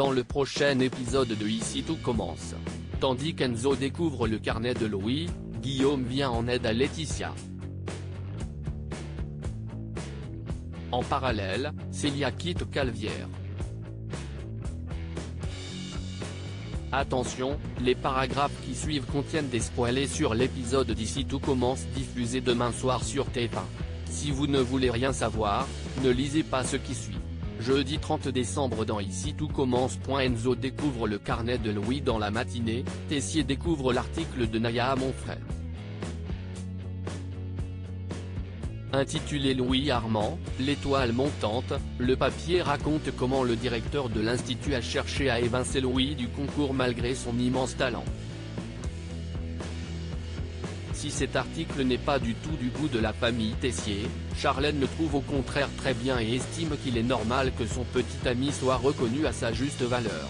Dans le prochain épisode de Ici tout commence. Tandis qu'Enzo découvre le carnet de Louis, Guillaume vient en aide à Laetitia. En parallèle, Célia quitte Calvière. Attention, les paragraphes qui suivent contiennent des spoilers sur l'épisode d'Ici tout commence diffusé demain soir sur TF1. Si vous ne voulez rien savoir, ne lisez pas ce qui suit. Jeudi 30 décembre dans Ici tout commence. Enzo découvre le carnet de Louis dans la matinée, Tessier découvre l'article de Naya Monfray. Intitulé Louis Armand, l'étoile montante, le papier raconte comment le directeur de l'Institut a cherché à évincer Louis du concours malgré son immense talent. Si cet article n'est pas du tout du goût de la famille Tessier, Charlène le trouve au contraire très bien et estime qu'il est normal que son petit ami soit reconnu à sa juste valeur.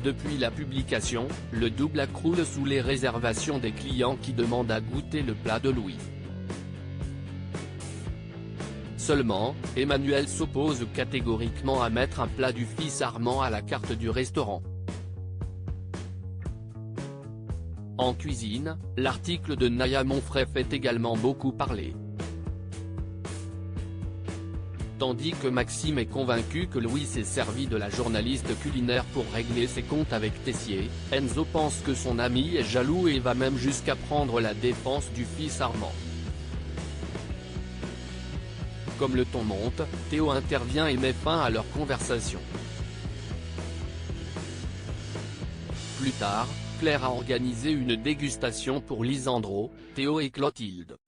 Depuis la publication, le double croule sous les réservations des clients qui demandent à goûter le plat de Louis. Seulement, Emmanuel s'oppose catégoriquement à mettre un plat du fils Armand à la carte du restaurant. En cuisine, l'article de Naya Monfray fait également beaucoup parler. Tandis que Maxime est convaincu que Louis s'est servi de la journaliste culinaire pour régler ses comptes avec Tessier, Enzo pense que son ami est jaloux et va même jusqu'à prendre la défense du fils Armand. Comme le ton monte, Théo intervient et met fin à leur conversation. Plus tard, Claire a organisé une dégustation pour Lisandro, Théo et Clotilde.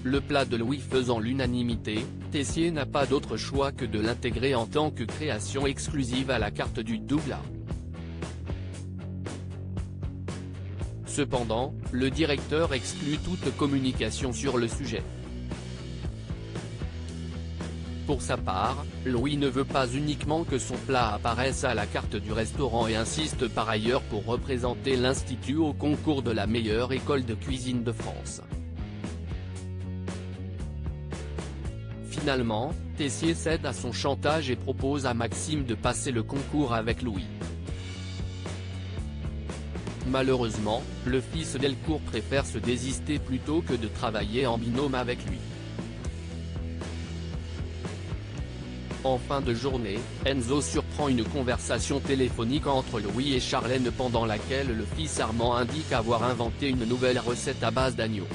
Le plat de Louis faisant l'unanimité, Tessier n'a pas d'autre choix que de l'intégrer en tant que création exclusive à la carte du double A. Cependant, le directeur exclut toute communication sur le sujet. Pour sa part, Louis ne veut pas uniquement que son plat apparaisse à la carte du restaurant et insiste par ailleurs pour représenter l'Institut au concours de la meilleure école de cuisine de France. Finalement, Tessier cède à son chantage et propose à Maxime de passer le concours avec Louis. Malheureusement, le fils Delcourt préfère se désister plutôt que de travailler en binôme avec lui. En fin de journée, Enzo surprend une conversation téléphonique entre Louis et Charlène pendant laquelle le fils Armand indique avoir inventé une nouvelle recette à base d'agneau.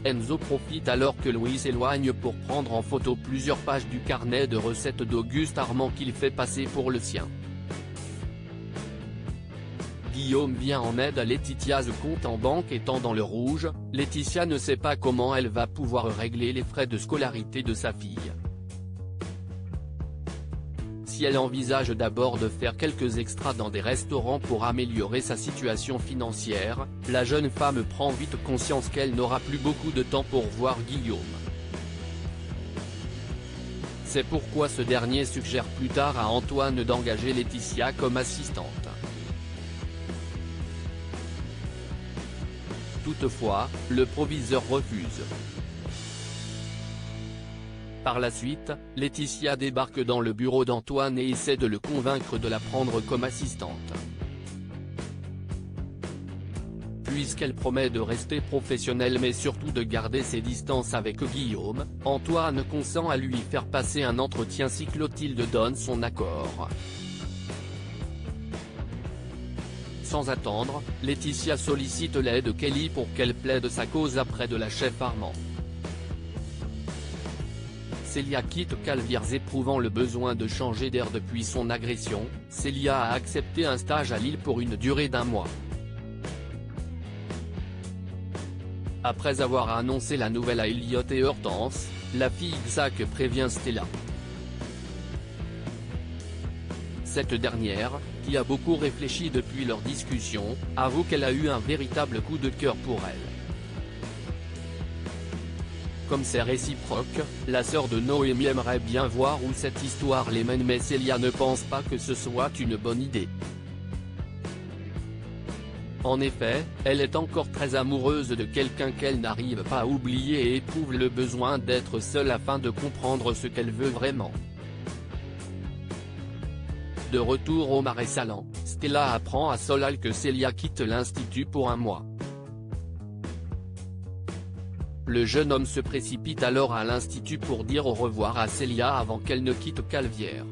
Enzo profite alors que Louis s'éloigne pour prendre en photo plusieurs pages du carnet de recettes d'Auguste Armand qu'il fait passer pour le sien. Guillaume vient en aide à Laetitia. Le compte en banque étant dans le rouge, Laetitia ne sait pas comment elle va pouvoir régler les frais de scolarité de sa fille. Si elle envisage d'abord de faire quelques extras dans des restaurants pour améliorer sa situation financière, la jeune femme prend vite conscience qu'elle n'aura plus beaucoup de temps pour voir Guillaume. C'est pourquoi ce dernier suggère plus tard à Antoine d'engager Laetitia comme assistante. Toutefois, le proviseur refuse. Par la suite, Laetitia débarque dans le bureau d'Antoine et essaie de le convaincre de la prendre comme assistante. Puisqu'elle promet de rester professionnelle mais surtout de garder ses distances avec Guillaume, Antoine consent à lui faire passer un entretien si Clotilde donne son accord. Sans attendre, Laetitia sollicite l'aide de Kelly pour qu'elle plaide sa cause auprès de la chef Armand. Célia quitte Calvière éprouvant le besoin de changer d'air depuis son agression. Célia a accepté un stage à Lille pour une durée d'1 mois. Après avoir annoncé la nouvelle à Elliot et Hortense, la fille Xac prévient Stella. Cette dernière, qui a beaucoup réfléchi depuis leur discussion, avoue qu'elle a eu un véritable coup de cœur pour elle. Comme c'est réciproque, la sœur de Noémie aimerait bien voir où cette histoire les mène mais Célia ne pense pas que ce soit une bonne idée. En effet, elle est encore très amoureuse de quelqu'un qu'elle n'arrive pas à oublier et éprouve le besoin d'être seule afin de comprendre ce qu'elle veut vraiment. De retour au Marais Salants, Stella apprend à Solal que Célia quitte l'institut pour un mois. Le jeune homme se précipite alors à l'institut pour dire au revoir à Célia avant qu'elle ne quitte Calvière.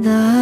나